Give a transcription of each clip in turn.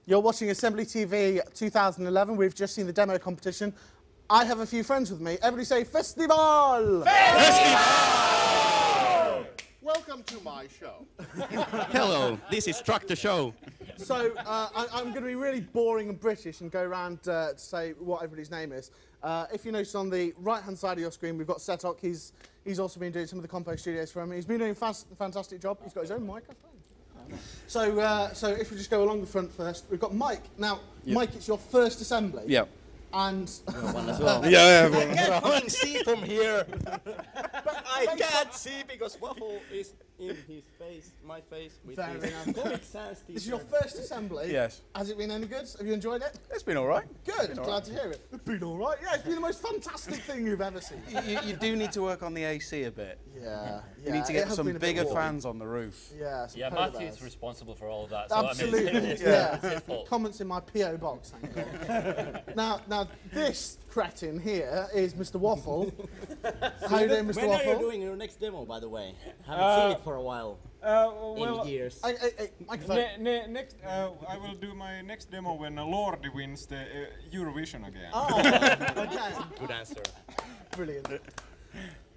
You're watching AssemblyTV 2011. We've just seen the demo competition. I have a few friends with me. Everybody say Festival! Festival! Welcome to my show. Hello, this is Truck the Show. So I'm going to be really boring and British and go around to say what everybody's name is. If you notice on the right-hand side of your screen, we've got Setok. He's also been doing some of the compo studios for me. He's been doing a fantastic job. He's got his own microphone. So if we just go along the front first, we've got Mike. Now, Mike, it's your first assembly. Yeah. And one as well. I can't see from here. But I can't see because Waffle is in his face, my face, with his Comic Sans t-shirt. This is your first assembly. Yes. Has it been any good? Have you enjoyed it? It's been all right. Good. Glad to hear it. It's been all right. Yeah, it's been the most fantastic thing you've ever seen. You do need to work on the AC a bit. Yeah. You need to get some bigger fans on the roof. Yeah. Yeah, Matthew's responsible for all of that. So Absolutely. I mean, it's his fault. Comments in my PO box. Thank you. now this cretin here is Mr. Waffle. How you doing, Mr. When Waffle? are you doing your next demo, by the way? Haven't seen it for a while. Well, in years. Next, I will do my next demo when Lordi wins the Eurovision again. Oh, okay. Good answer. Brilliant.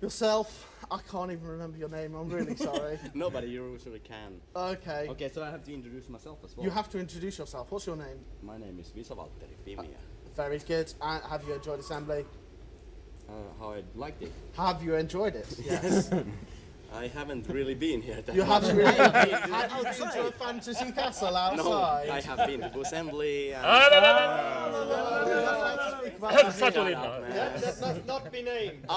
Yourself, I can't even remember your name. I'm really sorry. Nobody usually can. Okay. Okay, so I have to introduce myself as well. You have to introduce yourself. What's your name? My name is Visa-Valtteri Fimia. Very good. Have you enjoyed assembly? How I liked it. Have you enjoyed it? Yes. I haven't really been here. You haven't really have you been to a fantasy castle outside? No, I have been to assembly. Certainly not. Not be named.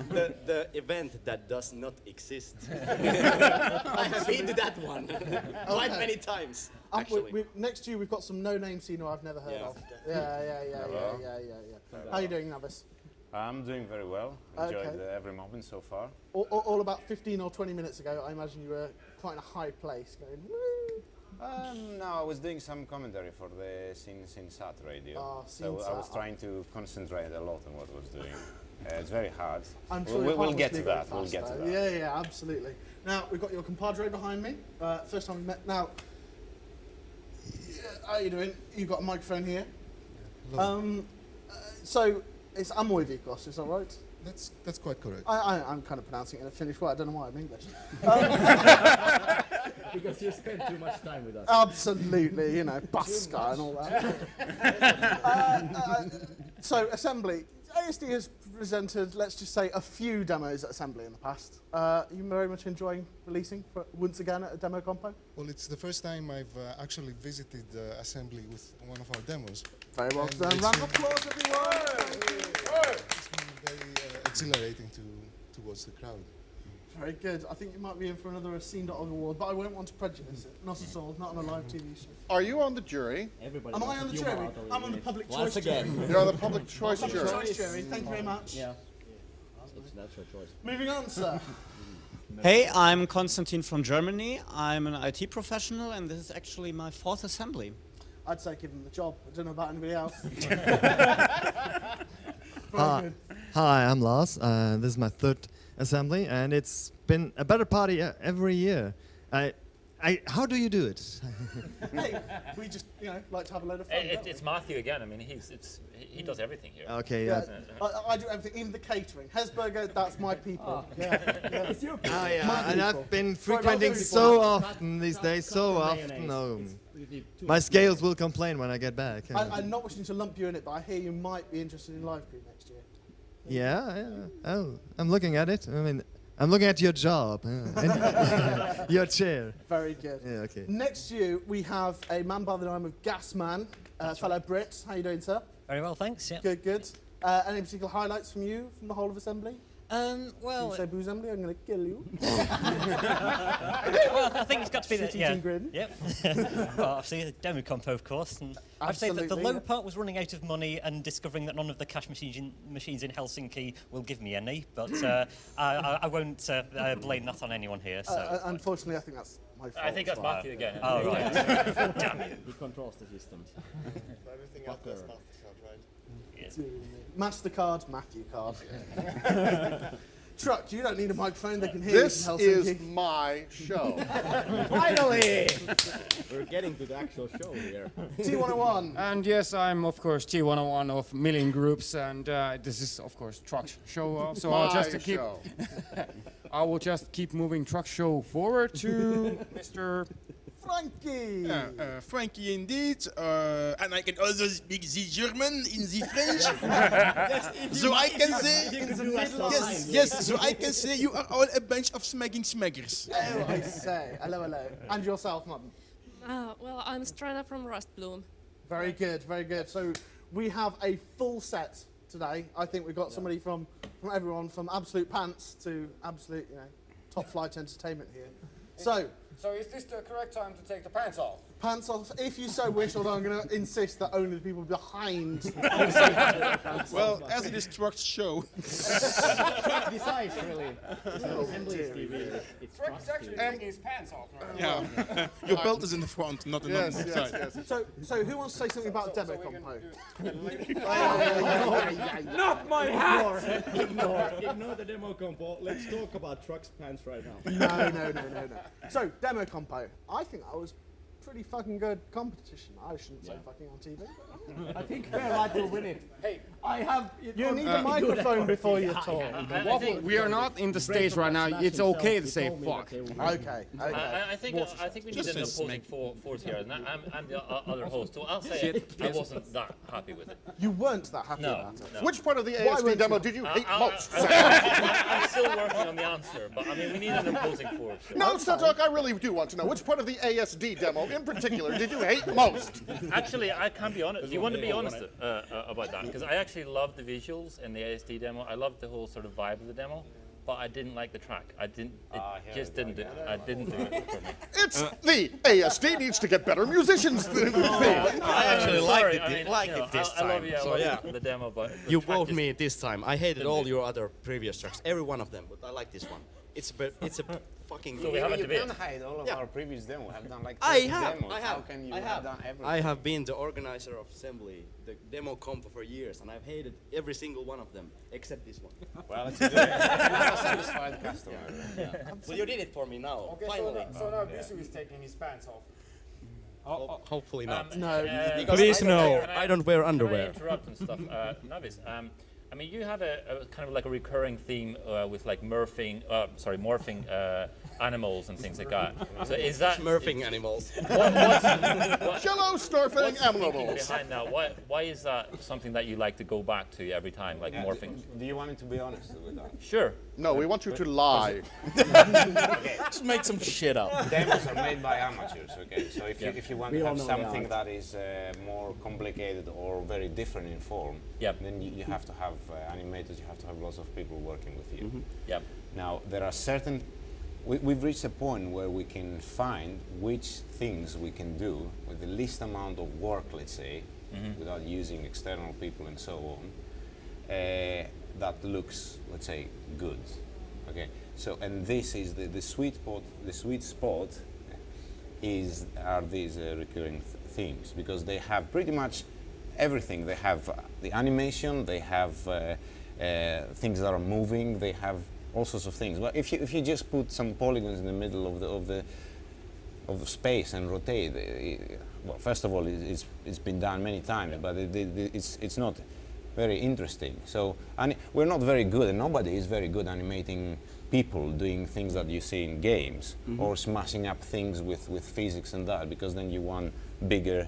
The event that does not exist. I have been to that one quite many times. Next year we've got some no-name scenery I've never heard of. Yeah. How are you doing, Navis? I'm doing very well. Enjoyed every moment so far. All about 15 or 20 minutes ago, I imagine you were quite in a high place, going woo. No, I was doing some commentary for the Sat radio. So I was trying to concentrate a lot on what I was doing. It's very hard. I'm sure we'll get to that. We'll get to that. Yeah, absolutely. Now, we've got your compadre behind me. First time we've met. Now, how are you doing? You've got a microphone here. So, it's Amoy Vikos, is that right? That's quite correct. I'm kind of pronouncing it in a Finnish way. I don't know why I'm English. Because you spend too much time with us. Absolutely, you know, Baska and all that. So, Assembly. ASD has presented, let's just say, a few demos at Assembly in the past. Are you very much enjoying releasing once again at a demo compo? Well, it's the first time I've actually visited Assembly with one of our demos. Very well done. Round of applause, everyone. It's been very exhilarating to watch the crowd. Very good. I think you might be in for another Scene.org award, but I won't want to prejudice it. Not at all. Not on a live TV show. Are you on the jury? Everybody Am I on the jury? I'm on the public choice jury. You're on the public choice Public jury. choice jury. Thank you very much. Yeah. That's your choice. Moving on, sir. Hey, I'm Konstantin from Germany. I'm an IT professional, and this is actually my 4th assembly. I'd say give him the job. I don't know about anybody else. Hi, I'm Lars. This is my 3rd assembly, and it's been a better party every year. How do you do it? Hey, we just like to have a load of fun. It's Matthew again. I mean, he does everything here. Okay, yeah. I do everything, even the catering. Hesburger, that's my people. It's your people. And I've been frequenting so often these days, so often. No. My scales will complain when I get back. I'm not wishing to lump you in it, but I hear you might be interested in live crew next year. Yeah. Oh, I'm looking at it. I mean, I'm looking at your job, your chair. Very good. Yeah, okay. Next to you, we have a man by the name of Gasman, fellow Brit. How you doing, sir? Very well, thanks. Yeah. Good. Any particular highlights from you from the whole of Assembly? Well, you say Boo Assembly, I'm going to kill you. well, I think it's got to be the grin. Yep. Well, obviously the demo compo, of course, and I'd say that the low part was running out of money and discovering that none of the cash machines in Helsinki will give me any. But I won't blame that on anyone here. So unfortunately, I think that's my fault. I think that's Matthew again. Oh right. Damn you. He controls the system. Everything else is MasterCard, right? Yeah. MasterCard, Matthew card. Truck, you don't need a microphone, they can hear you in This Helsinki. is my show. Finally! We're getting to the actual show here. T101. And yes, I'm of course T101 of Million Groups, and this is of course Truck Show. So I will just keep moving Truck Show forward to Mr. Frankie. Frankie indeed. And I can also speak the German in the French. So I can say, yes, so I can say you are all a bunch of smacking smackers. Oh, I say. Hello, hello. And yourself, Martin? Well, I'm Strana from Rustbloom. Very good, very good. So we have a full set today. I think we've got somebody from everyone, from absolute pants to absolute, top flight entertainment here. So is this the correct time to take the pants off? Pants off, if you so wish, although I'm going to insist that only the people behind. Well, as it is Truck's show. Truck decides, really. AssemblyTV. Truck's actually taking his pants off, right? Yeah. Your belt is in the front, not in the side. So who wants to say something about demo compo? Not my hat! Ignore the demo compo. Let's talk about Truck's pants right now. No. So, demo compo. I think that was pretty fucking good competition. I shouldn't say fucking on TV. I think Fairlight will win it. Hey, I have... You need a microphone before you talk. We are not in the stage right now. It's okay to say fuck. Okay. I think we need an opposing force here, and I'm the other host, so I'll say I wasn't that happy with it. You weren't that happy about it? No. Which part of the ASD demo did you hate most? I'm still working on the answer, but I mean, we need an opposing force. No, Setok, I really do want to know, which part of the ASD demo in particular did you hate most? Actually, I can't be honest. Do you want to be honest about that? Because I actually loved the visuals in the ASD demo. I loved the whole sort of vibe of the demo, but I didn't like the track. I didn't do it for me. It's the ASD needs to get better musicians. I actually liked it this time. I love you. I love the demo, but you bowed me this time. I hated all your other previous tracks, every one of them, but I like this one. It's a fucking. So we have a debate. You can't hide all of our previous demos. I've done like I 30 have. demos. How can you have done everything? I have been the organizer of Assembly, the demo compo for years, and I've hated every single one of them except this one. Well, it's a satisfied customer. Yeah. Well, you did it for me now. Okay, finally. so now Bisu is taking his pants off. Hopefully not. No. Please no. I don't wear underwear. Can I interrupt and stuff? Navis, I mean, you have a kind of like a recurring theme with like morphing animals and things like that. So is that Smurfing animals? Jello snurfing animals. Behind that, why is that something that you like to go back to every time, like morphing? Do you want me to be honest with that? Sure. No, we want you to lie. Okay. Just make some shit up. Demos are made by amateurs, okay? So if you want to have something that is more complicated or very different in form, then you have to have animators, you have to have lots of people working with you. Now, there are certain... We've reached a point where we can find which things we can do with the least amount of work, let's say, without using external people and so on, that looks, let's say, good. Okay. So, and this is the sweet spot. The sweet spot are these recurring themes, because they have pretty much everything. They have the animation. They have things that are moving. They have all sorts of things. But if you just put some polygons in the middle of the space and rotate, well, first of all, it's been done many times, but it's not very interesting. So we're not very good, and nobody is very good animating people doing things that you see in games, or smashing up things with physics and that, because then you want bigger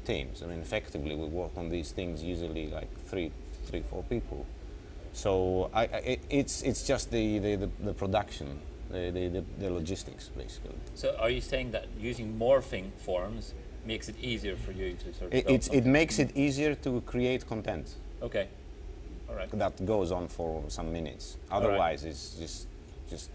teams. I mean, effectively, we work on these things usually like three, 4 people. So it's just the production, the logistics, basically. So are you saying that using morphing forms makes it easier for you to sort of... It makes it easier to create content. Okay. All right. That goes on for some minutes. Otherwise, it's just...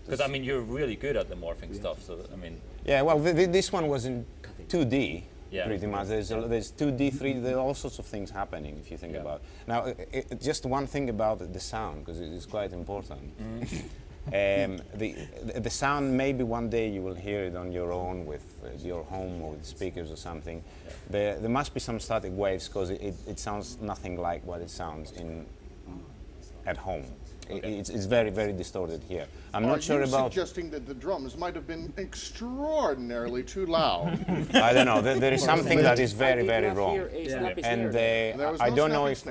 Because, I mean, you're really good at the morphing stuff, so, I mean... Yeah, well, this one was in 2D. Pretty much. There's 2D, 3D, there are all sorts of things happening if you think about it. Now, just one thing about the sound, because it is quite important. The sound, maybe one day you will hear it on your own with your home or with speakers or something. There must be some static waves, because it sounds nothing like what it sounds at home. It's very, very distorted here. I'm not sure about... suggesting that the drums might have been extraordinarily too loud? I don't know. There is something that is very, very wrong. And I don't know if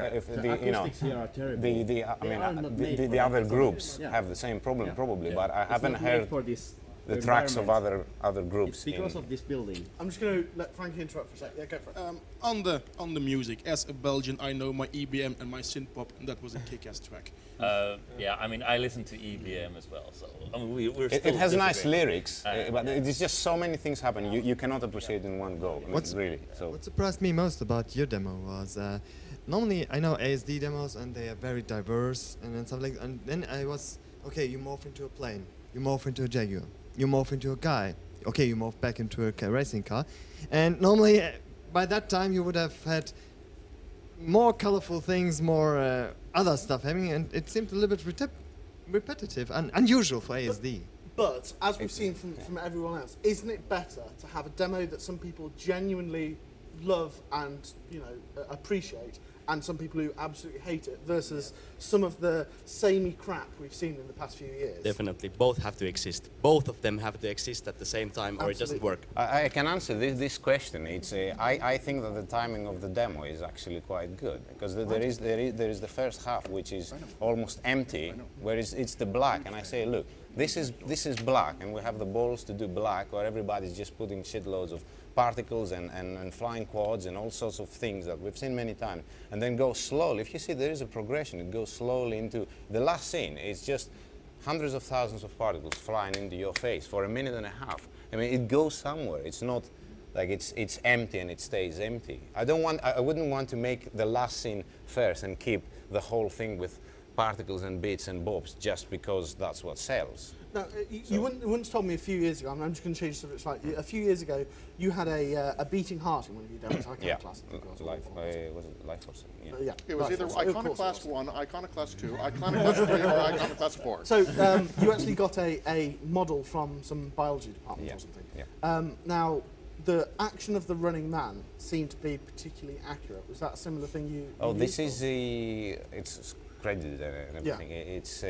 the other groups have the same problem, probably, but I haven't heard the tracks of other groups. It's because of this building. I'm just going to let Frankie interrupt for a sec. Yeah, go for it. On the music, as a Belgian, I know my EBM and my synth pop, and that was a kick-ass track. Yeah, I mean, I listen to EBM as well, so I mean, we're still it has nice lyrics, but there's just so many things happen. You cannot appreciate in one go. I mean, really. So what surprised me most about your demo was normally I know ASD demos and they are very diverse and stuff like that. And then I was okay. You morph into a plane. You morph into a Jaguar. You morph into a guy. Okay, you morph back into a racing car. And normally, by that time, you would have had more colorful things, more other stuff happening, and it seemed a little bit repetitive and unusual for ASD. But, as we've seen from everyone else, isn't it better to have a demo that some people genuinely love and, you know, appreciate, and some people who absolutely hate it, versus some of the samey crap we've seen in the past few years? Definitely, both have to exist. Both of them have to exist at the same time, or it doesn't work. I can answer this question. It's I think that the timing of the demo is actually quite good, because there is the first half which is almost empty, where it's the black, and I say, look, this is black, and we have the balls to do black, where everybody's just putting shitloads of particles and flying quads and all sorts of things that we've seen many times, and then go slowly. If you see there is a progression, it goes slowly into the last scene. It's just hundreds of thousands of particles flying into your face for a minute and a half. I mean, it goes somewhere. It's not like it's empty and it stays empty. I wouldn't want to make the last scene first and keep the whole thing with particles and bits and bobs just because that's what sells. Now, you wouldn't have told me a few years ago, and I'm just going to change the subject slightly. A few years ago, you had a beating heart in one of your demos. Iconoclast. Was it Life Force? Yeah. It was either Iconoclast 1, Iconoclast 2, Iconoclast 3, or Iconoclast 4. So you actually got a model from some biology department or something. Yeah. Now, the action of the running man seemed to be particularly accurate. Was that a similar thing you this is it's credited and everything. Yeah. It's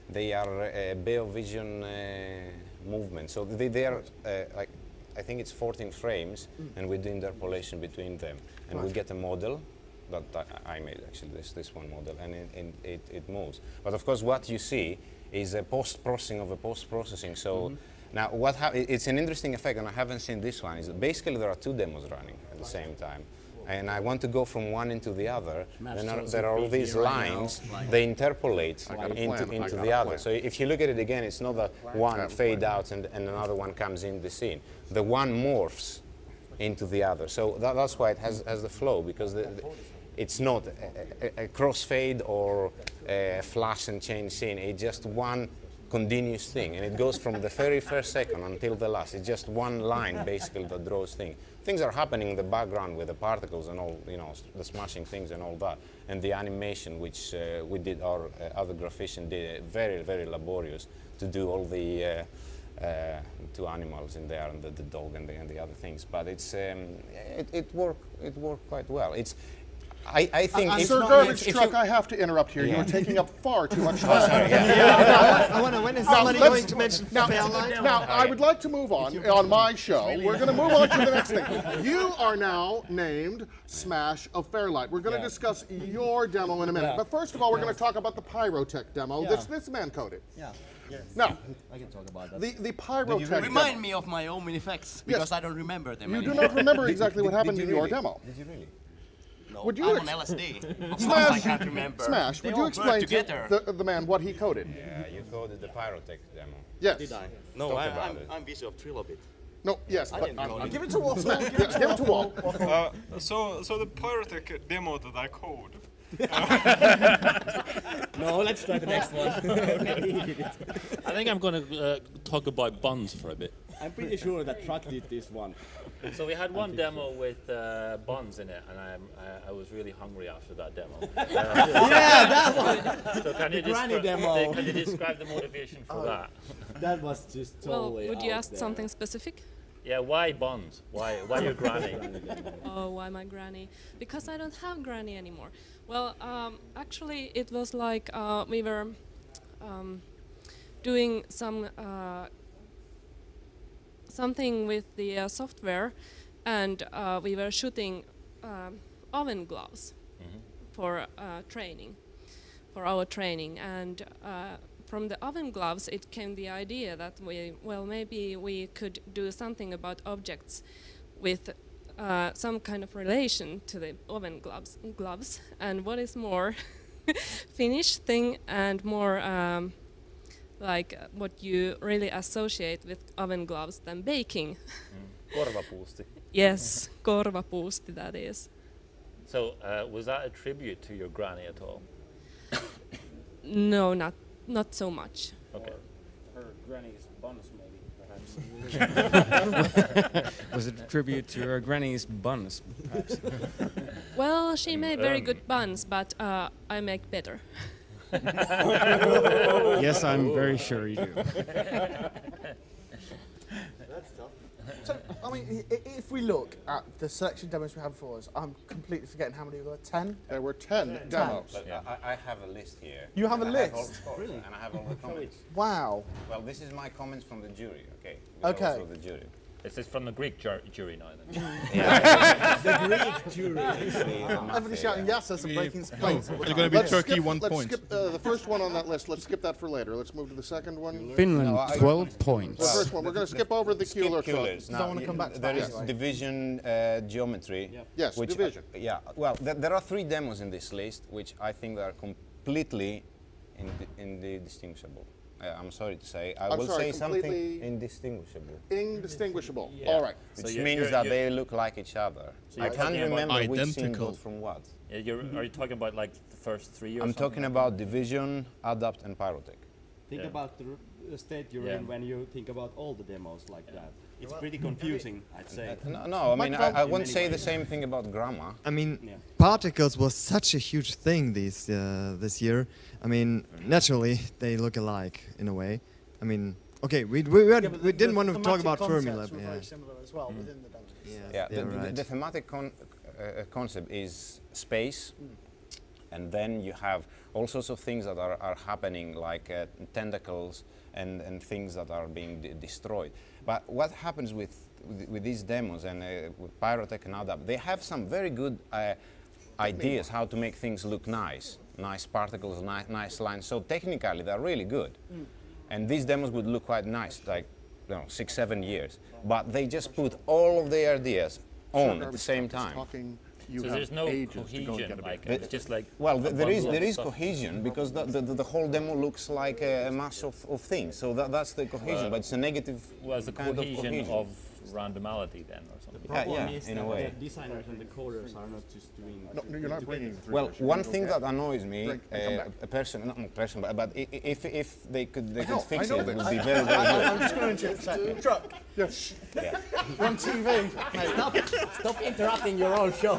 they are Beovision movement. So they are like, I think it's 14 frames, and we do interpolation between them, and we get a model that I made actually, this one model, and it moves. But of course, what you see is a post-processing of a post-processing. So now what it's an interesting effect, and I haven't seen this one. Is that basically there are two demos running at the same time. And I want to go from one into the other, then there are all these lines, they interpolate into the other. So if you look at it again, it's not that one fade out and another one comes in the scene. The one morphs into the other. So that's why it has the flow, because it's not a crossfade or a flash and change scene. It's just one continuous thing, and it goes from the very first second until the last. It's just one line basically that draws things. Things are happening in the background with the particles and all, you know, the smashing things and all that, and the animation, which we did, our other graphician did, very, very laborious to do all the two animals in there, and the dog and the other things. But it's it worked quite well. I think Sir Garbage Truck, I have to interrupt here. You are taking up far too much time. I wonder, when is somebody going to mention Fairlight? Now, I would like to move on my show. We're going to move on to the next thing. You are now named Smash of Fairlight. We're going to discuss your demo in a minute. But first of all, we're going to talk about the Pyrotech demo. This man coded. Yeah. Yes. Now, I can talk about that. The Pyrotech Remind me of my own effects, because I don't remember them. You do not remember exactly what happened in your demo. Did you really? No, would you I'm on LSD. Smash, I can't remember. Smash, would you explain to the man what he coded? Yeah, you coded the Pyrotech demo. Yes. Did I? No, I'm busy of Trilobit. No, yes, but give it to Wolf. Give it to Wolf. So the Pyrotech demo that I code. No, let's try the next one. I think I'm going to talk about buns for a bit. I'm pretty sure that Truck did this one. So we had one demo with buns in it, and I was really hungry after that demo. Yeah, that one. So can you describe the motivation for that? That was just totally. Well, would you ask something specific? Yeah, why buns? Why your granny? Oh, why my granny? Because I don't have granny anymore. Well, actually, it was like we were doing something with the software, and we were shooting oven gloves for training, for our training, and from the oven gloves it came the idea that maybe we could do something about objects with some kind of relation to the oven gloves, and what is more Finnish thing and more like what you really associate with oven gloves than baking. Korvapuusti. Yes, korvapuusti that is. So was that a tribute to your granny at all? No, not so much. Okay. Her granny's buns, maybe, perhaps. Was it a tribute to her granny's buns, perhaps? Well, she made very good buns, but I make better. Yes, I'm very sure you do. That's tough. So, I mean, if we look at the selection demos we had before us, I'm completely forgetting how many there were. 10? There were 10 demos. But I have a list here. You have a list? Really? And I have all the comments. Wow. Well, this is my comments from the jury, okay? Okay. Also the jury. This is from the Greek jury now, then. The Greek jury. Everybody's shouting yes as I'm breaking plates. You're going to be Turkey 1 point. Let's skip the first one on that list. Let's skip that for later. Let's move to the second one. Finland, 12 points. The first one. We're going to skip over the Keeler. Now, Don't want to come back to there that is anyway. division geometry. Yes, which, division. Yeah, well, there are 3 demos in this list, which I think are completely indistinguishable. I'm sorry to say. I will say something indistinguishable. Indistinguishable. Yeah. All right. Which means that they look like each other. So I can't remember which scene goes from what. Yeah, are you talking about like the first 3 or I'm talking about division, adapt, and pyrotech. Think about the state you're in when you think about all the demos like that. It's pretty confusing, I'd say. No, I mean, I won't say the same thing about grammar. I mean, particles was such a huge thing this year. I mean, naturally, they look alike in a way. I mean, okay, we didn't want to talk about Fermilab. Were very similar as well within the demos. Yeah, the thematic concept is space, and then you have all sorts of things that are happening, like tentacles and things that are being destroyed. But what happens with these demos and with Pyrotech and ADAP, they have some very good ideas how to make things look nice. Nice particles, nice lines. So technically, they're really good. And these demos would look quite nice, like 6-7 years. But they just put all of their ideas on at the same time. So there's no cohesion, like it's just like. Well, there is cohesion because the whole demo looks like a mass of things. So that's the cohesion, but it's a negative. Well, it's a cohesion of randomality then, or something. The problem is in a that way. the designers and the coders are not just doing. No, you're not bringing. Well, one thing that annoys me, but if they could fix it, it would be very, very good. I'm just going to interrupt. Truck. Yes. On TV. Stop interrupting your own show.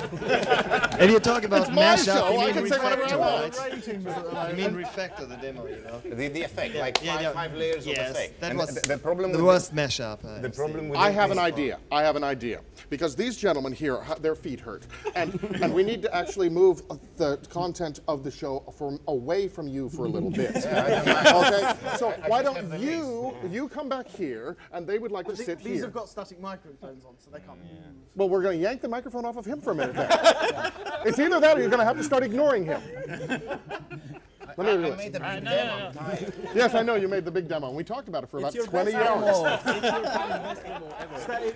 And you talk about mashup, you I mean can say whatever I refactor, want. right? You mean refactor the demo, you know? The effect, like five layers of effect. That and was the problem the with worst mashup. The problem with I have an idea. I have an idea. Because these gentlemen here, their feet hurt. And we need to actually move the content of the show away from you for a little bit. Okay? So why don't you come back here, and they would like to sit here. These have got static microphones on, so they can't move. Well, we're going to yank the microphone off of him for a minute then. It's either that or you're going to have to start ignoring him. I made the big demo. Yes, I know you made the big demo. And we talked about it for about 20 hours.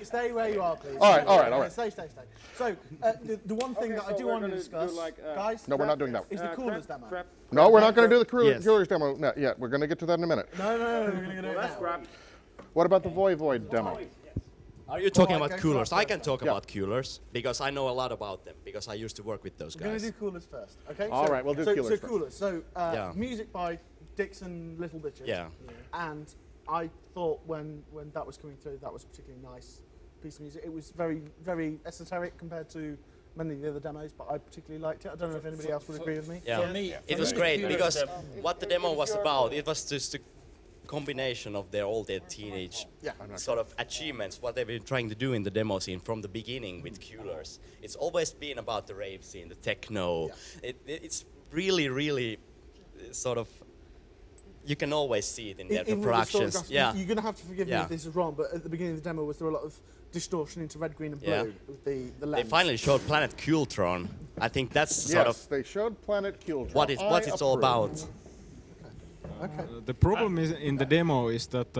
Stay where you are, please. All right. Stay. So, the one thing that I do want to discuss, guys. No, we're not doing that. Is the coolers demo. No, we're not going to do the coolers demo yet. We're going to get to that in a minute. No, we're going to do it now. What about the Voivod demo? Are you talking about coolers? I can talk about coolers because I know a lot about them because I used to work with those guys. We're going to do coolers first, okay? All right, we'll do coolers first. Coolers. So, music by Dixon Little Bitches. Yeah. And I thought when that was coming through, that was a particularly nice piece of music. It was very, very esoteric compared to many of the other demos, but I particularly liked it. I don't know if anybody else would agree with me. Yeah, it was great because what the demo was about, it was just to combination of all their teenage sort of achievements, what they've been trying to do in the demo scene from the beginning with Coolers. It's always been about the rave scene, the techno. It's really, really sort of, you can always see it in their productions. You're going to have to forgive me if this is wrong, but at the beginning of the demo, was there a lot of distortion into red, green, and blue with the lens? They finally showed Planet Cooltron. I think that's sort of. Yes, they showed Planet Cooltron. What it's all about. Okay. The problem is in the demo is that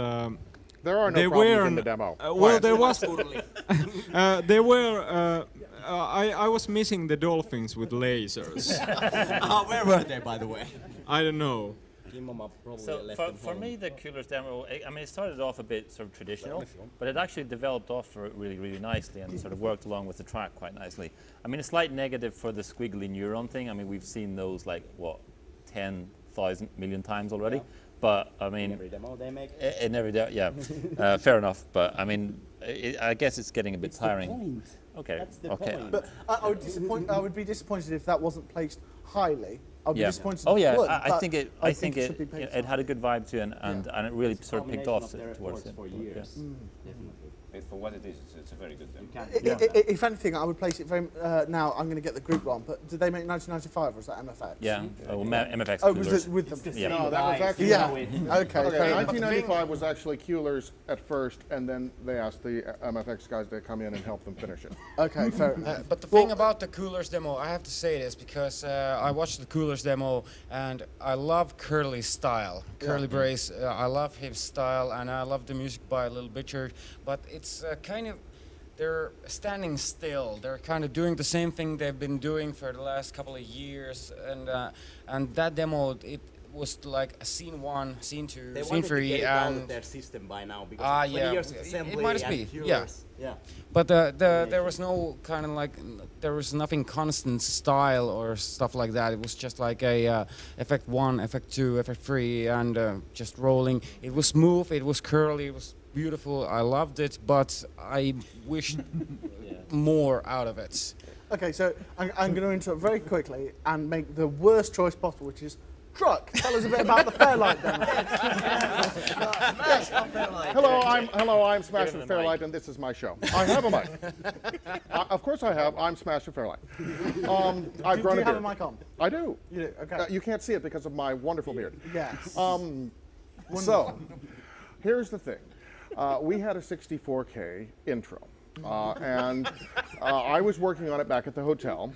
there are no problems in the demo. Well, there was. There were. I was missing the dolphins with lasers. Where were they, by the way? I don't know. So for me, the Coolers demo, I mean, it started off a bit sort of traditional, but it actually developed off really, really nicely and sort of worked along with the track quite nicely. I mean, a slight negative for the squiggly neuron thing. I mean, we've seen those like, what, 10,000 million times already. Yeah. But I mean, every demo they make. In every demo, yeah. Fair enough. But I mean, I guess it's getting a bit tiring. The point. Okay. That's the point. But I would be disappointed if that wasn't placed highly. I'd be disappointed. Oh yeah, I think it had a good vibe to it, and it really sort of picked off towards it. For years. Definitely. For what it is, it's a very good demo. If anything, I would place it very. Now I'm going to get the group wrong, but did they make 1995 or was that MFX? Yeah, MFX. Oh, was it with them? Yeah. No, that was actually. Yeah. Okay. 1995 was actually Coolers at first, and then they asked the MFX guys to come in and help them finish it. Okay, fair. But the thing about the Coolers demo, I have to say this because I watched the Coolers demo and I love Curly's style. Curly Brace, I love his style, and I love the music by Little Richard, but it's kind of, they're standing still. They're kind of doing the same thing they've been doing for the last couple of years, and that demo, it was like a scene 1, scene 2, they scene 3, to get it out and of their system by now because 20 years of assembly it might be, yeah. But there was no kind of like, there was nothing constant style or stuff like that. It was just like a effect 1, effect 2, effect 3, and just rolling. It was smooth, it was curly, it was beautiful. I loved it, but I wished more out of it. Okay, so I'm going to interrupt very quickly and make the worst choice possible, which is truck. Tell us a bit about the Fairlight demo. Hello, I'm Smash from Fairlight, and this is my show. I have a mic. Of course I have. I'm Smash from Fairlight. I've grown a beard. Do you have a mic on? I do. You do? Okay. You can't see it because of my wonderful beard. Yes. So, here's the thing. We had a 64K intro, and I was working on it back at the hotel,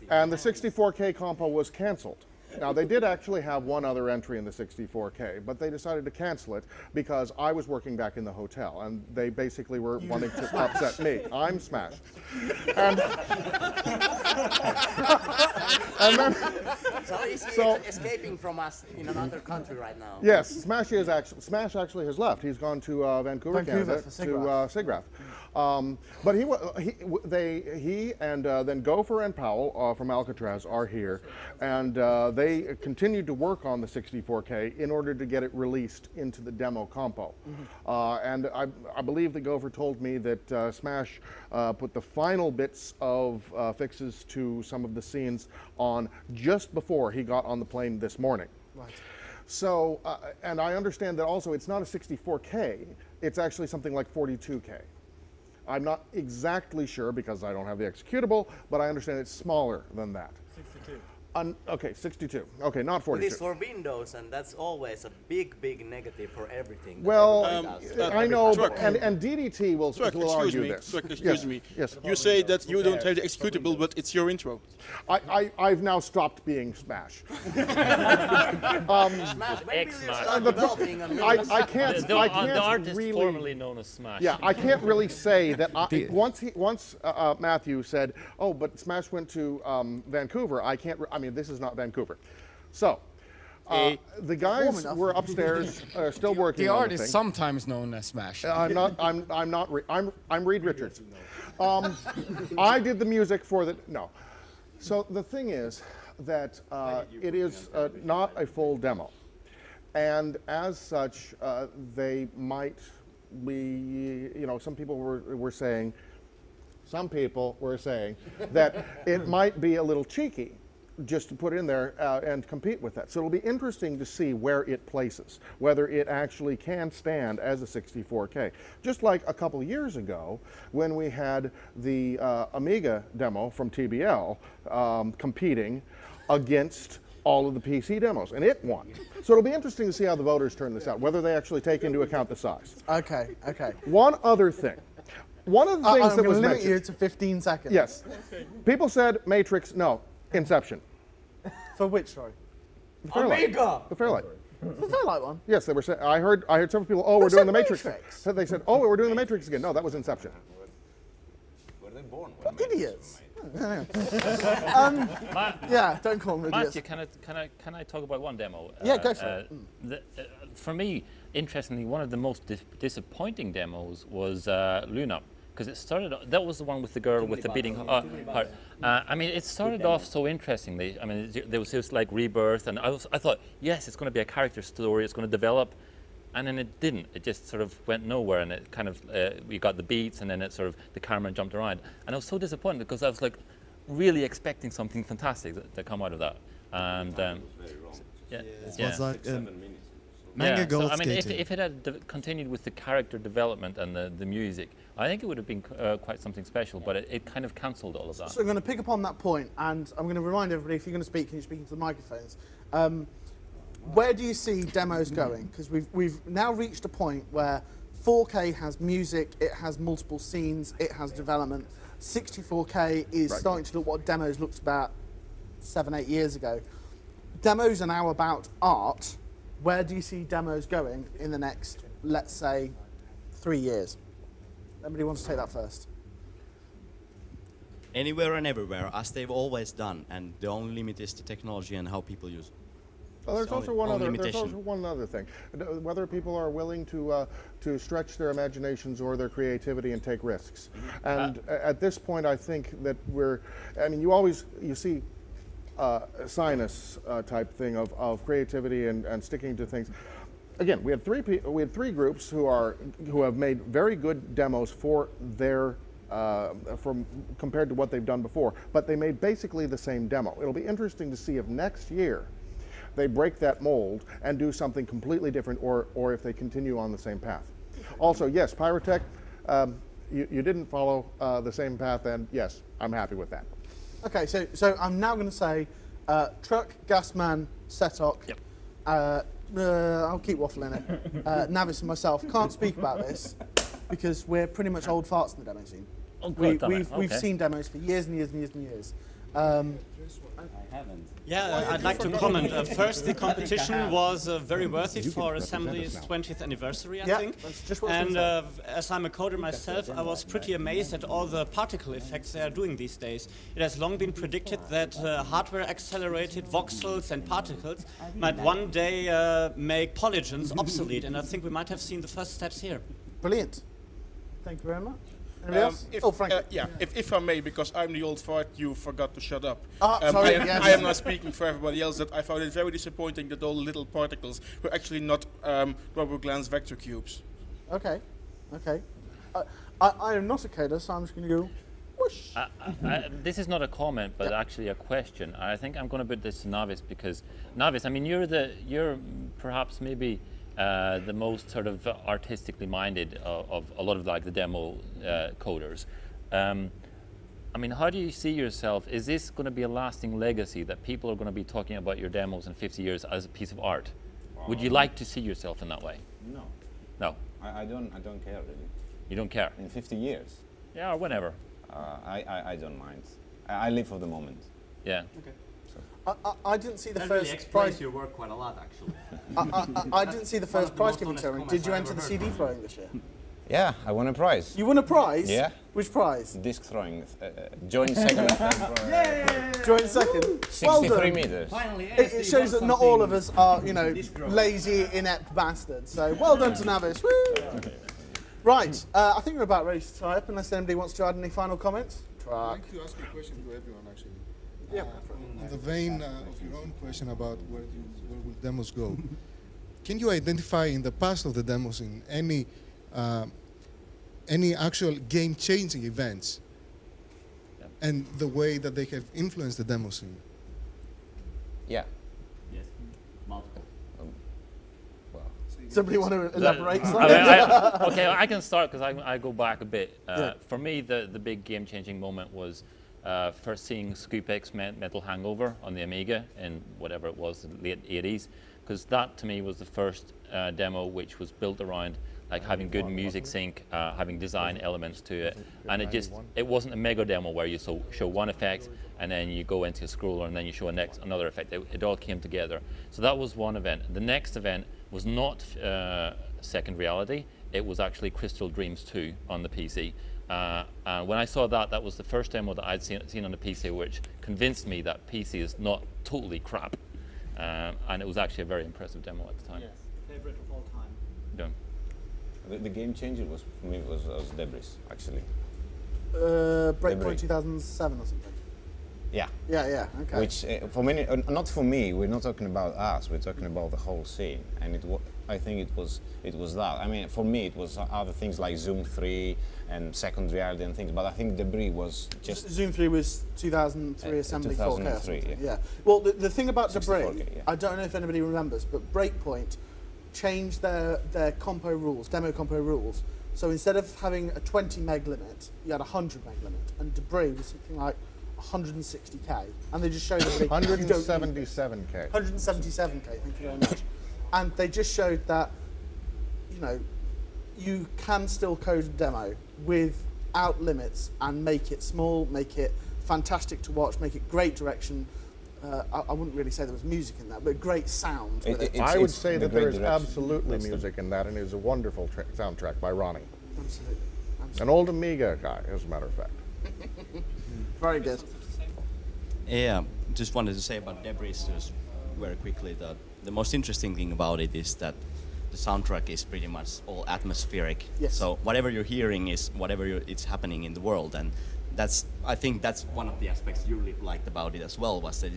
and the 64K compo was canceled. Now, they did actually have one other entry in the 64K, but they decided to cancel it because I was working back in the hotel, and they basically were wanting to upset me. I'm Smash. And then, so he's escaping from us in another country right now. Yes, Smash actually has left. He's gone to Vancouver, Canada, to SIGGRAPH. But he and then Gopher and Powell from Alcatraz are here, and they continued to work on the 64K in order to get it released into the demo compo. And I believe that Gopher told me that Smash put the final bits of fixes to some of the scenes on just before he got on the plane this morning. Right. So, and I understand that also it's not a 64K, it's actually something like 42K. I'm not exactly sure because I don't have the executable, but I understand it's smaller than that. 62. Okay, 62. Okay, not 42. It is for Windows, and that's always a big negative for everything. Well, I know, but, and DDT will argue this. Excuse me. Yes. You say that you don't have the executable, but it's your intro. I've now stopped being Smash. Smash. I can't. The artist really, formerly known as Smash. Yeah, I can't really say that. Once Matthew said, "Oh, but Smash went to Vancouver," I can't. I mean, this is not Vancouver. So, the guys were upstairs, still working. The on artist is sometimes known as Smash. I'm Reed Richards. I did the music for the So the thing is that it is not a full demo, and as such, they might be. Some people were saying. Some people were saying that it might be a little cheeky just to put in there and compete with that. So it'll be interesting to see where it places, whether it actually can stand as a 64K. Just like a couple of years ago when we had the Amiga demo from TBL competing against all of the PC demos, and it won. So it'll be interesting to see how the voters turn this out, whether they actually take into account the size. Okay, okay. One other thing. One of the things that was limit mentioned. you to 15 seconds. Yes. People said Matrix, no, Inception. For which, sorry? The Fairlight. Amiga! The Fairlight. The Fairlight one? Yes, they were saying, I heard several people, oh, we're doing the Matrix. So they said, oh, we're doing the Matrix again. No, that was Inception. Were they born? Idiots. Yeah, don't call them idiots. Matthew, can I talk about one demo? Yeah, go for it. For me, interestingly, one of the most disappointing demos was Luna, because it started. That was the one with the girl with the beating heart. I mean, it started off so interestingly. I mean, there was just like rebirth, and I thought, yes, it's going to be a character story. It's going to develop. And then it didn't. It just sort of went nowhere, and it kind of we got the beats, and then it sort of the camera jumped around, and I was so disappointed because I was like really expecting something fantastic to come out of that. And yeah, it was like manga gold I mean, if it had continued with the character development and the music, I think it would have been quite something special. But it kind of cancelled all of that. So I'm going to pick up on that point, and I'm going to remind everybody: if you're going to speak, can you speak into the microphones? Where do you see demos going? Because we've now reached a point where 4K has music, it has multiple scenes, it has development. 64K is starting to look what demos looked about 7-8 years ago. Demos are now about art. Where do you see demos going in the next, let's say, 3 years? Anybody wants to take that first? Anywhere and everywhere, as they've always done, and the only limit is the technology and how people use it. Well, there's also one other thing. Whether people are willing to stretch their imaginations or their creativity and take risks. And at this point, I think that I mean, you see sinus type thing of creativity and sticking to things. Again, we had three groups who have made very good demos for their compared to what they've done before, but they made basically the same demo. It'll be interesting to see if next year they break that mold and do something completely different, or if they continue on the same path. Also, yes, Pyrotech, you didn't follow the same path, and yes, I'm happy with that. Okay, so I'm now going to say Truck, Gasman, Setok. Yep. I'll keep waffling it. Navis and myself can't speak about this because we're pretty much old farts in the demo scene. Oh, we've seen demos for years and years and years and years. I haven't. Yeah, I'd like to comment. First, the competition was very worthy for Assembly's 20th anniversary, I think. And as I'm a coder myself, I was pretty amazed at all the particle effects they are doing these days. It has long been predicted that hardware-accelerated voxels and particles might one day make polygons obsolete, and I think we might have seen the first steps here. Brilliant. Thank you very much. If I may, because I'm the old fart, you forgot to shut up. Sorry, I am not speaking for everybody else. That I found it very disappointing that all the little particles were actually not rubber glance vector cubes. Okay, okay. I am not a coder, so I'm just going to go whoosh. This is not a comment, but actually a question. I think I'm going to put this to Navis, because Navis, I mean, you're perhaps maybe the most sort of artistically minded of a lot of like the demo coders. I mean, how do you see yourself? Is this going to be a lasting legacy that people are going to be talking about your demos in 50 years as a piece of art? Would you like to see yourself in that way? No. No. I don't care really. You don't care? In 50 years? Yeah, or whenever. I don't mind. I live for the moment. Yeah. Okay. I didn't see the that first really explains prize. your work quite a lot, actually. I didn't see the first prize giving ceremony. Did you enter the CD throwing this year? Yeah, I won a prize. You won a prize? Yeah. Which prize? Disc throwing. Joint second. Joint second. 63 meters. Finally, it shows that not all of us are, you know, lazy, inept bastards. So well done to Navis. Woo! Right, I think we're about ready to tie up, unless anybody wants to add any final comments. I'd like to ask a question to everyone, actually. Yeah. In the vein of your own question about where will demos go, can you identify in the past of the demos in any actual game-changing events and the way that they have influenced the demo scene? Yeah. Yes. Multiple. Somebody want to elaborate? Okay, I can start because I go back a bit. For me, the big game-changing moment was first seeing Scoop X Metal Hangover on the Amiga in whatever it was, the late 80s, because that to me was the first demo which was built around like having good music sync, having design elements to it, and it wasn't a mega demo where you show one effect and then you go into a scroller and then you show another effect. It all came together. So that was one event. The next event was not Second Reality. It was actually Crystal Dreams 2 on the PC. And when I saw that, that was the first demo that I'd seen on the PC, which convinced me that PC is not totally crap. And it was actually a very impressive demo at the time. Yes, favorite of all time. Yeah. The game changer was for me was Debris, actually. Breakpoint 2007 or something. Yeah. Yeah. Okay. Which for many, not for me. We're not talking about us. We're talking about the whole scene, and I think it was that. I mean, for me, it was other things like Zoom 3 and Second Reality and things. But I think Debris was just Zoom 3 was 2003 Assembly 2003, 4K. Yeah. Well, the thing about Debris, 64K, yeah. I don't know if anybody remembers, but Breakpoint changed their compo rules, demo compo rules. So instead of having a 20 meg limit, you had a 100 meg limit, and Debris was something like 160k, and they just showed that 177k. 177k, thank you very much. And they just showed that, you know, you can still code a demo without limits and make it small, make it fantastic to watch, make it great direction. I wouldn't really say there was music in that, but great sound. I would say that there is absolutely music in that, and it is a wonderful soundtrack by Ronnie. Absolutely. An old Amiga guy, as a matter of fact. Very good. Yeah, just wanted to say about Debris just very quickly that the most interesting thing about it is that the soundtrack is pretty much all atmospheric. Yes. So whatever you're hearing is whatever it's happening in the world, and I think that's one of the aspects you really liked about it as well, was that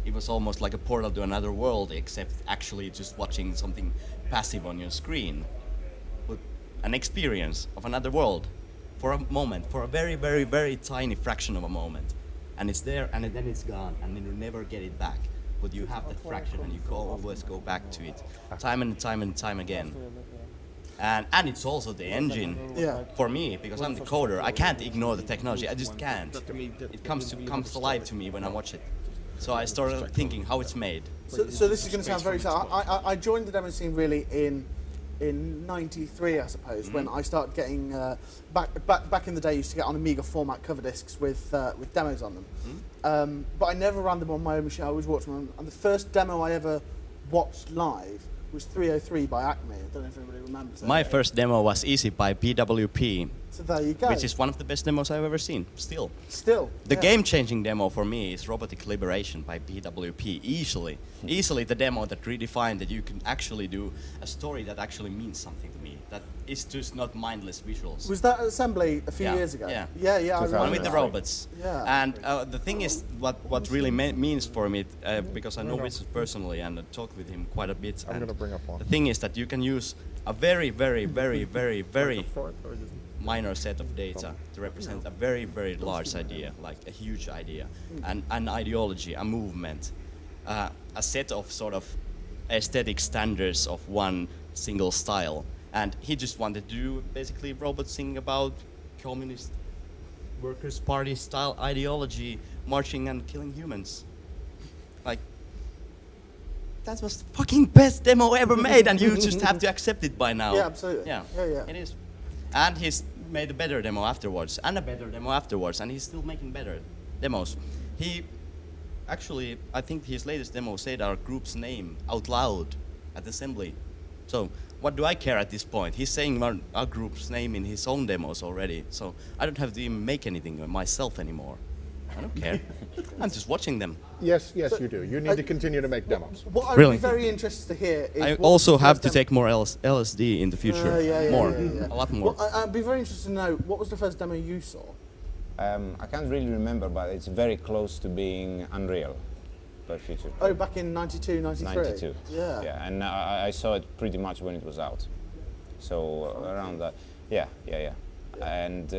it was almost like a portal to another world, except actually just watching something passive on your screen. But an experience of another world for a moment, for a very, very, very tiny fraction of a moment. And it's there, and then it's gone, and then you never get it back. But you have that fraction, and you can always go back to it, time and time and time again. And it's also the engine for me, because I'm the coder. I can't ignore the technology. I just can't. It comes alive to me when I watch it. So I started thinking how it's made. So this is going to sound very sad. I joined the demo scene really in '93, I suppose, when I started getting back in the day. I used to get on Amiga format cover discs with demos on them, but I never ran them on my own machine. I always watched them. And the first demo I ever watched live was 303 by Acme. I don't know if anybody remembers that. My first demo was Easy by PWP. So there you go. Which is one of the best demos I've ever seen, still. The yeah. game-changing demo for me is Robotic Liberation by PWP, easily the demo that redefined that you can actually do a story that actually means something to me, that is just not mindless visuals. Was that at Assembly a few years ago? Yeah, I remember one with the robots. Yeah. And the thing is, what really means for me, because I know Richard personally and I talked with him quite a bit. I'm going to bring up one. The thing is that you can use a very, very, very, very, very minor set of data to represent a very, very large idea, like a huge idea, an ideology, a movement, a set of sort of aesthetic standards of one single style. And he just wanted to do basically robots singing about communist workers' party style ideology, marching and killing humans. Like, that was the fucking best demo ever made, and you just have to accept it by now. Yeah, absolutely. Yeah, it is. And he's made a better demo afterwards, and a better demo afterwards, and he's still making better demos. He actually, I think his latest demo said our group's name out loud at Assembly. So what do I care at this point? He's saying our group's name in his own demos already, so I don't have to even make anything of myself anymore. I don't care. I'm just watching them. Yes, you do. You need to continue to make demos. What I would be very interested to hear is... I also have to take more LSD in the future. A lot more. Well, I'd be very interested to know, what was the first demo you saw? I can't really remember, but it's very close to being Unreal by Future. Oh, back in 92, 93? 92. Yeah, and I saw it pretty much when it was out. So around that, yeah. And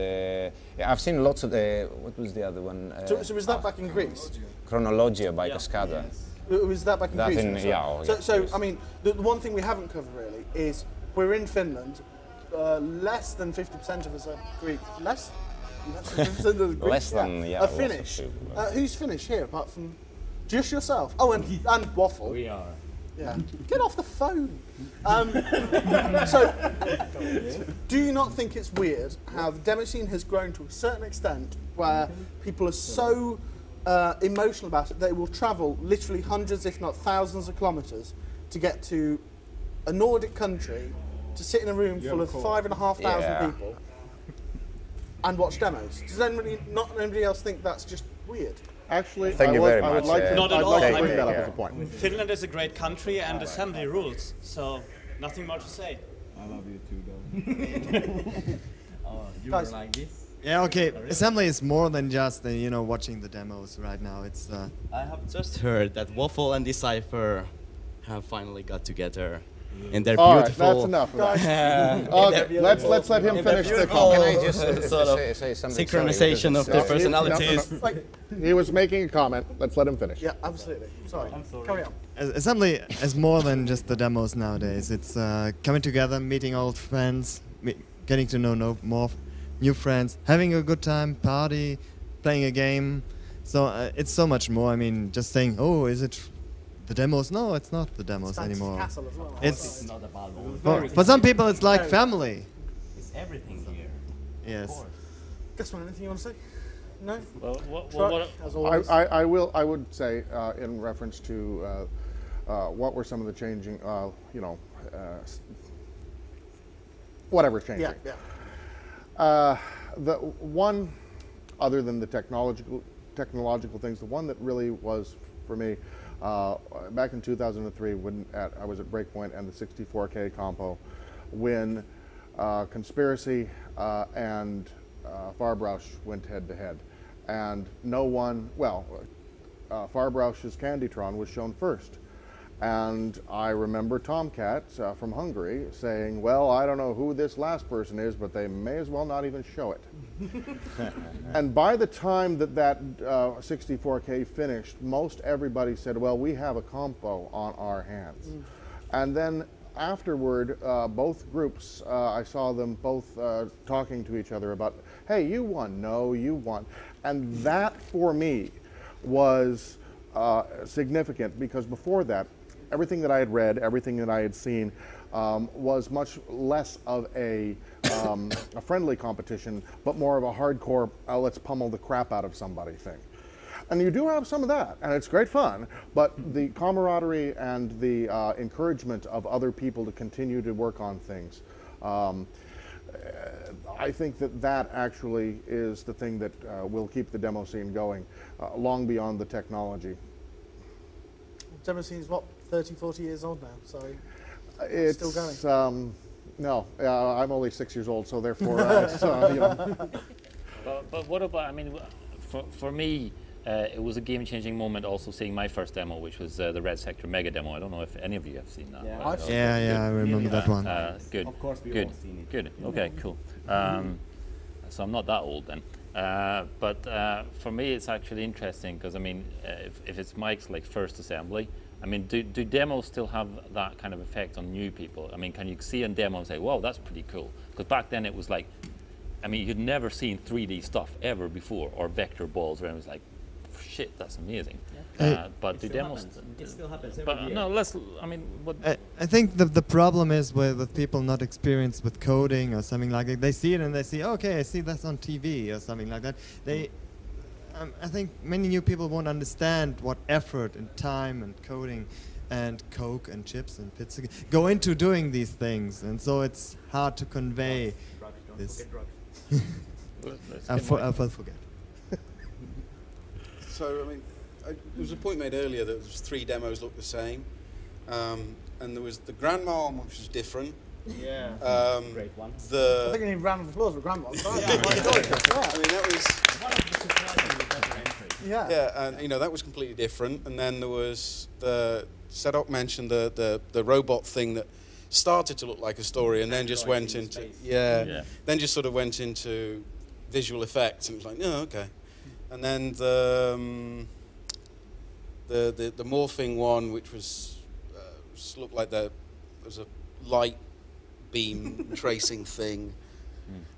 I've seen lots of what was the other one? So was that back in Greece? Chronologia by Cascada. Was that by confusion? Yeah. I mean, the one thing we haven't covered really is we're in Finland. Less than 50% of us are Greek. Less than 50% of the Greeks Less than, are Finnish. Who's Finnish here, apart from just yourself? Oh, and Waffle. We are. Yeah. Get off the phone. So, do you not think it's weird how the demo scene has grown to a certain extent where people are so emotional about it they will travel literally hundreds, if not thousands, of kilometres to get to a Nordic country to sit in a room full of 5,500 people and watch demos? Does anybody else think that's just weird? Actually, Thank you very much. I would like to, Not at all. I'd like to bring that up as a point. Finland is a great country and assembly rules, so nothing more to say. I love you too, though. You were like this? Yeah, okay. Assembly is more than just watching the demos right now. It's. I have just heard that Waffle and Decipher have finally got together. And they're beautiful. All right, that's enough. Okay, let's let him finish the call. Can I just sort of say something? synchronization of their personalities. He was making a comment. Let's let him finish. Yeah, absolutely. Sorry. I'm sorry. Carry on. Assembly is more than just the demos nowadays. It's coming together, meeting old friends, getting to know more new friends, having a good time, party, playing a game. So it's so much more. I mean, just saying, oh, is it the demos? No, it's not the demos anymore. It's not about for some people, it's like family. It's everything here. Yes. Guess what? Anything you want to say? No. I would say in reference to what were some of the changing, whatever changing. Yeah. Yeah. The one, other than the technological things, the one that really was for me back in 2003 when I was at Breakpoint and the 64K compo, when Conspiracy and Farbrush went head to head, and no one, Farbrush's Candytron was shown first. And I remember Tomcat from Hungary saying, well, I don't know who this last person is, but they may as well not even show it. And by the time that 64K finished, most everybody said, well, we have a compo on our hands. And then afterward, both groups, I saw them both talking to each other about, hey, you won, no, you won. And that, for me, was significant, because before that, everything that I had read, everything that I had seen was much less of a friendly competition, but more of a hardcore, let's pummel the crap out of somebody thing. And you do have some of that, and it's great fun, but the camaraderie and the encouragement of other people to continue to work on things, I think that actually is the thing that will keep the demo scene going long beyond the technology. Demo scene's what, 30, 40 years old now, so it's still going. No, I'm only 6 years old, so therefore, But what about, I mean, for me, it was a game-changing moment also seeing my first demo, which was the Red Sector Mega demo. I don't know if any of you have seen that. Yeah, I remember that one. Good. Of course, we've all seen it. Good. Okay, cool. So I'm not that old then. But for me, it's actually interesting because I mean, if it's Mike's like first assembly, I mean, do demos still have that kind of effect on new people? I mean, can you see a demo and say, "Wow, that's pretty cool"? Because back then it was like, I mean, you'd never seen 3D stuff ever before, or vector balls, where it was like, shit, that's amazing. Yeah. But do demos? It still happens every year. No, I mean, what? I think the problem is with people not experienced with coding or something like that. They see it and they see, okay, I see that's on TV or something like that. I think many new people won't understand what effort and time and coding and Coke and chips and pizza go into doing these things, and so it's hard to convey this. I'll forget. So, I mean, there was a point made earlier that there was 3 demos looked the same, and there was the Grandma one, which was different. Yeah, great one. I think you need a round of applause for Grandma. I mean, that was... Yeah, and you know, that was completely different. And then there was Sedok mentioned the robot thing that started to look like a story and then just went into then just sort of went into visual effects, and it was like, oh, okay. And then the the morphing one, which was just looked like there was a light beam tracing thing.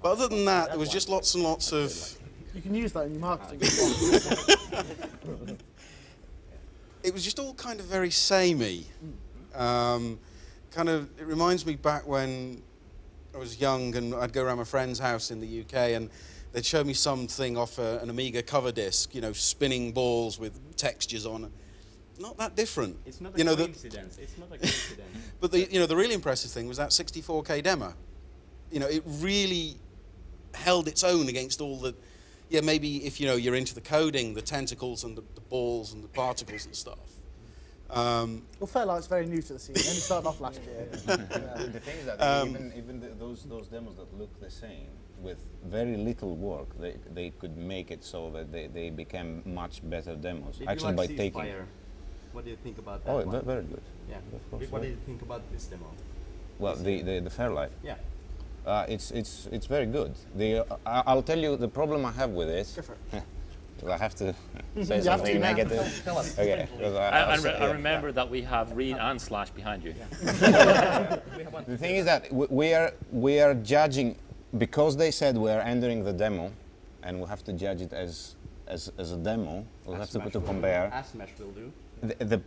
But other than that, there was just lots and lots of. You can use that in your marketing. It was just all kind of very samey. It reminds me back when I was young and I'd go around my friend's house in the UK and they'd show me something off an Amiga cover disc, you know, spinning balls with textures on. Not that different. It's not a coincidence. It's not a coincidence. But the really impressive thing was that 64K demo. You know, it really held its own against all the. Yeah, maybe if you're into the coding, the tentacles and the balls and the particles and stuff. Well, Fairlight's very new to the scene. It only started off last year. The thing is that even those demos that look the same, with very little work, they could make it so that they became much better demos. Did actually, you by like taking. Fire? What do you think about that? Oh, one? very good. Yeah. Of course, What do you think about this demo? Well, the Fairlight. Yeah. It's very good. I'll tell you the problem I have with it. I have to say something negative. Tell us. Okay. I remember that we have Reed and Slash behind you. The thing is that we are judging because they said we are entering the demo, and we have to judge it as a demo. We'll have to compare. As Smash will do.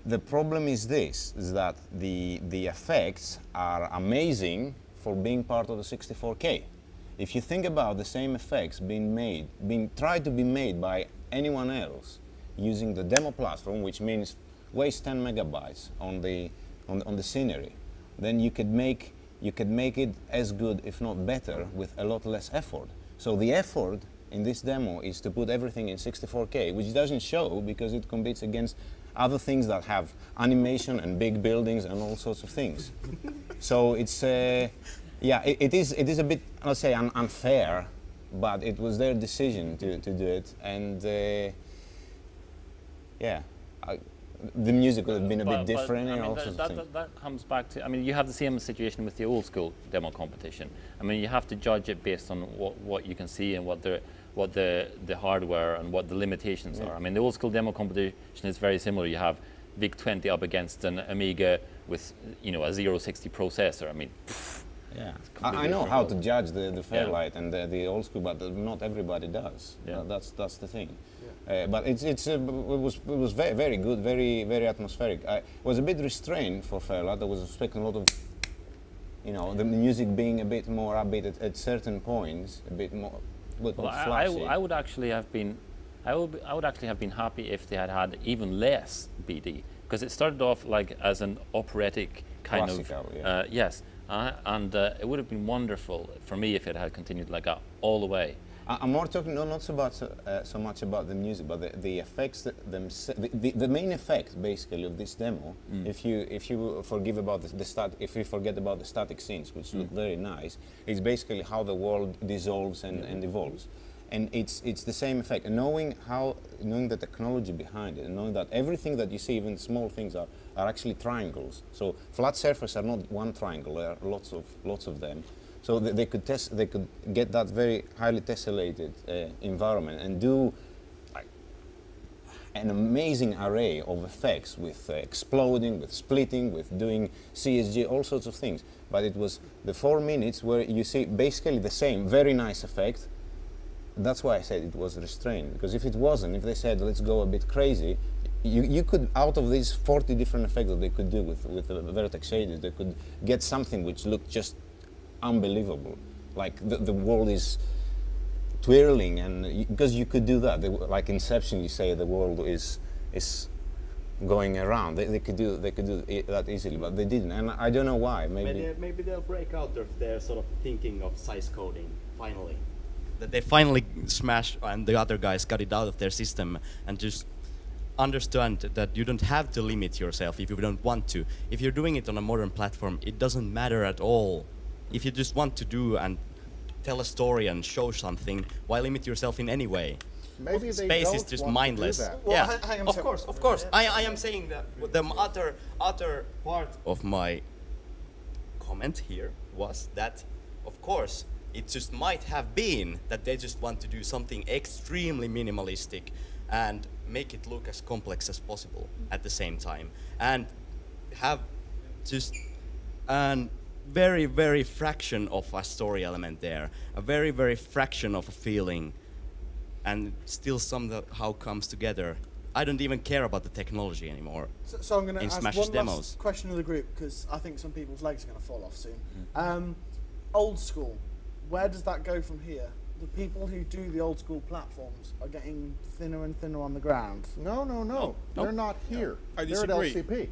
The problem is this: is that the effects are amazing for being part of the 64K. If you think about the same effects being tried to be made by anyone else using the demo platform, which means waste 10 megabytes on the scenery, then you could make it as good, if not better, with a lot less effort. So the effort in this demo is to put everything in 64K, which doesn't show because it competes against other things that have animation and big buildings and all sorts of things. So it's yeah, it is a bit, I'll say, unfair, but it was their decision to do it, and yeah, the music would have been a bit different and all sorts of things. That comes back to, I mean, you have the same situation with the old school demo competition. I mean, you have to judge it based on what you can see and what the hardware and what the limitations are. I mean, the old school demo competition is very similar. You have VIC-20 up against an Amiga with, a 060 processor. I mean, yeah, I know how to judge the Fairlight and the old school, but not everybody does. Yeah. That's the thing. Yeah. But it was very, very good, very, very atmospheric. I was a bit restrained for Fairlight. I was expecting a lot of, the music being a bit more upbeat at certain points, a bit more. Well, I would actually have been, I would actually have been happy if they had had even less BD, because it started off like as an operatic kind classical, of yes, and it would have been wonderful for me if it had continued like that all the way. I'm more talking not so much about the music, but the effects the main effect basically of this demo. If you forget about the static scenes, which look very nice, is basically how the world dissolves and evolves, and it's the same effect. And knowing the technology behind it, and knowing that everything that you see, even small things, are actually triangles. So flat surfaces are not one triangle; there are lots of them. So they could get that very highly tessellated environment and do like an amazing array of effects with exploding, with splitting, with doing CSG, all sorts of things. But it was the 4 minutes where you see basically the same, very nice effect. That's why I said it was restrained, because if it wasn't, if they said let's go a bit crazy, you could, out of these 40 different effects that they could do with the vertex shaders, they could get something which looked just unbelievable, like the world is twirling, and because you could do that, like Inception, you say the world is going around. They could do that easily, but they didn't, and I don't know why. Maybe they'll break out of their sort of thinking of size coding finally. That they finally smashed, and the other guys got it out of their system and just understand that you don't have to limit yourself if you don't want to. If you're doing it on a modern platform, it doesn't matter at all. If you just want to do and tell a story and show something, why limit yourself in any way? Maybe space is just mindless. Well, yeah, of course. I am saying that the other part of my comment here was that, of course, it just might have been that they just want to do something extremely minimalistic and make it look as complex as possible at the same time, and have just a very, very fraction of a story element there, a very, very fraction of a feeling, and still somehow comes together. I don't even care about the technology anymore. So I'm going to ask one demos. last question of the group, because I think some people's legs are going to fall off soon. Old school, where does that go from here? The people who do the old school platforms are getting thinner and thinner on the ground. No. They're not here. I They're at disagree. LCP.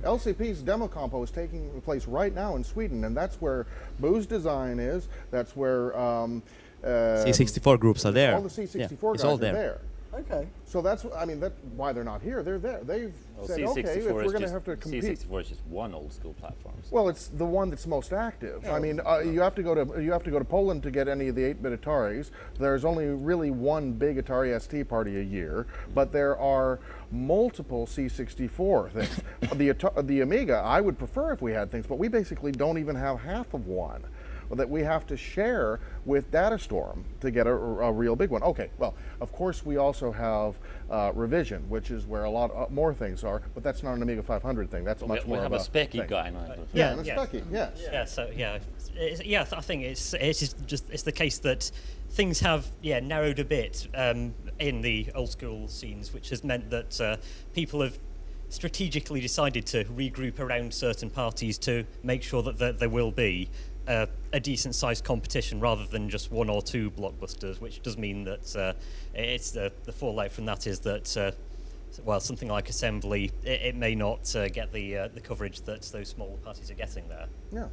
LCP's demo compo is taking place right now in Sweden, and that's where Boo's design is. That's where C64 groups are there. All the C64 it's guys all are there. Okay. So that's why they're not here. They're there. They've said, okay, if we're going to have to compete. C64 is just one old school platform. Well, it's the one that's most active. Yeah. I mean, you have to go to Poland to get any of the 8-bit Ataris. There's only really one big Atari ST party a year, but there are multiple C64 things. The Amiga, I would prefer if we had things, but we basically don't even have half of one that we have to share with Datastorm to get a real big one. Okay, well, of course we also have Revision, which is where a lot more things are, but that's not an Amiga 500 thing. That's much more of a Specky guy now. Yeah, a Specky, yes. Yeah, so I think it's the case that things have narrowed a bit in the old school scenes, which has meant that people have strategically decided to regroup around certain parties to make sure that there will be a decent sized competition rather than just one or two blockbusters, which does mean that it's the fallout from that is that well, something like Assembly, it may not get the coverage that those smaller parties are getting there. Yeah.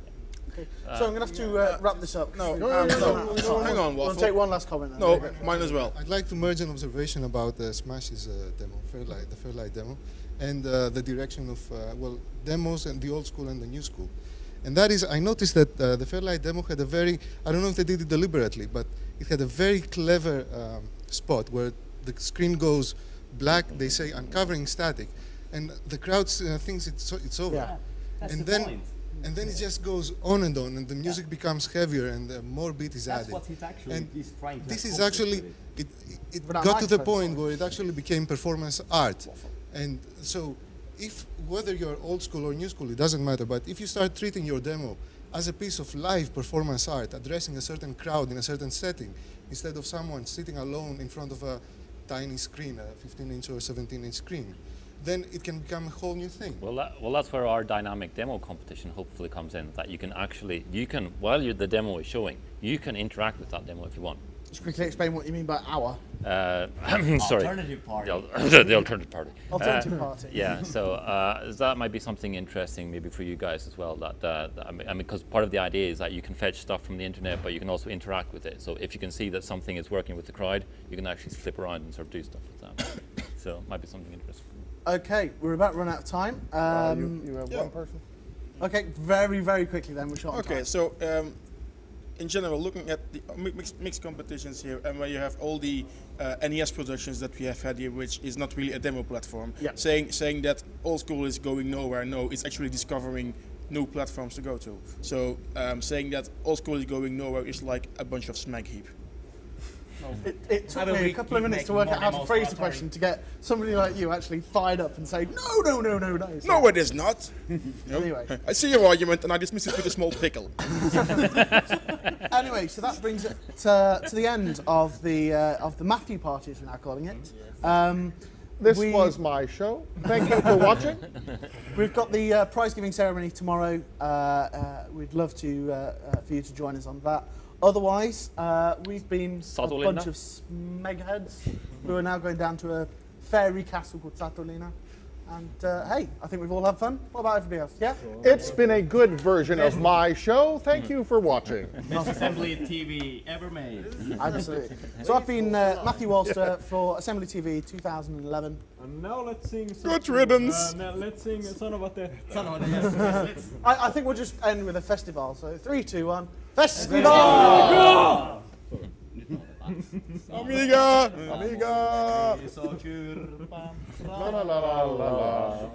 Okay. So I'm going to have to wrap this up. No, hang on, Waffle. Take one last comment. Then. No, mine as well. I'd like to merge an observation about Smash's demo, the Fairlight demo, and the direction of demos and the old school and the new school. And that is, I noticed that the Fairlight demo had a very, I don't know if they did it deliberately, but it had a very clever spot where the screen goes black, they say uncovering static, and the crowd thinks it's over. Yeah, that's and the then point. And then it just goes on, and the music becomes heavier, and more beat is That's added. What he's actually and he's trying to this is accomplish actually, with it got to the point where it actually became performance art. And so, whether you're old school or new school, it doesn't matter, but if you start treating your demo as a piece of live performance art, addressing a certain crowd in a certain setting, instead of someone sitting alone in front of a tiny screen, a 15-inch or 17-inch screen, then it can become a whole new thing. Well, that's where our dynamic demo competition hopefully comes in, that you can while the demo is showing, you can interact with that demo if you want. Just quickly explain what you mean by our. Sorry. Alternative party. The alternative party. Alternative party. Yeah, so that might be something interesting maybe for you guys as well. I mean, because part of the idea is that you can fetch stuff from the internet, but you can also interact with it. So if you can see that something is working with the crowd, you can actually flip around and sort of do stuff with that. So it might be something interesting. Okay, we're about to run out of time. You have one person? Okay, very, very quickly then, we're short on time. Okay, so in general, looking at the mixed competitions here, and where you have all the NES productions that we have had here, which is not really a demo platform, saying that old school is going nowhere. No, it's actually discovering new platforms to go to. So saying that old school is going nowhere is like a bunch of smack heap. It took me a couple of minutes to work out how to phrase the question to get somebody like you actually fired up and say, no. No, it is not. Anyway. I see your argument and I dismiss it with a small pickle. Anyway, so that brings it to the end of the Matthew party, as we're now calling it. This was my show. Thank you for watching. We've got the prize giving ceremony tomorrow. We'd love for you to join us on that. Otherwise, we've been a bunch of megheads who are now going down to a fairy castle called Satolina. And hey, I think we've all had fun. What about everybody else? Yeah? It's been a good version of my show. Thank you for watching. Best AssemblyTV ever made. Absolutely. So I've been Matthew Walster for AssemblyTV 2011. And now let's sing Good riddance. Let's sing Son of a Death. Son of a Death. Yes. I think we'll just end with a festival. So 3, 2, 1. Festival! Amiga! Amiga! La la la la la.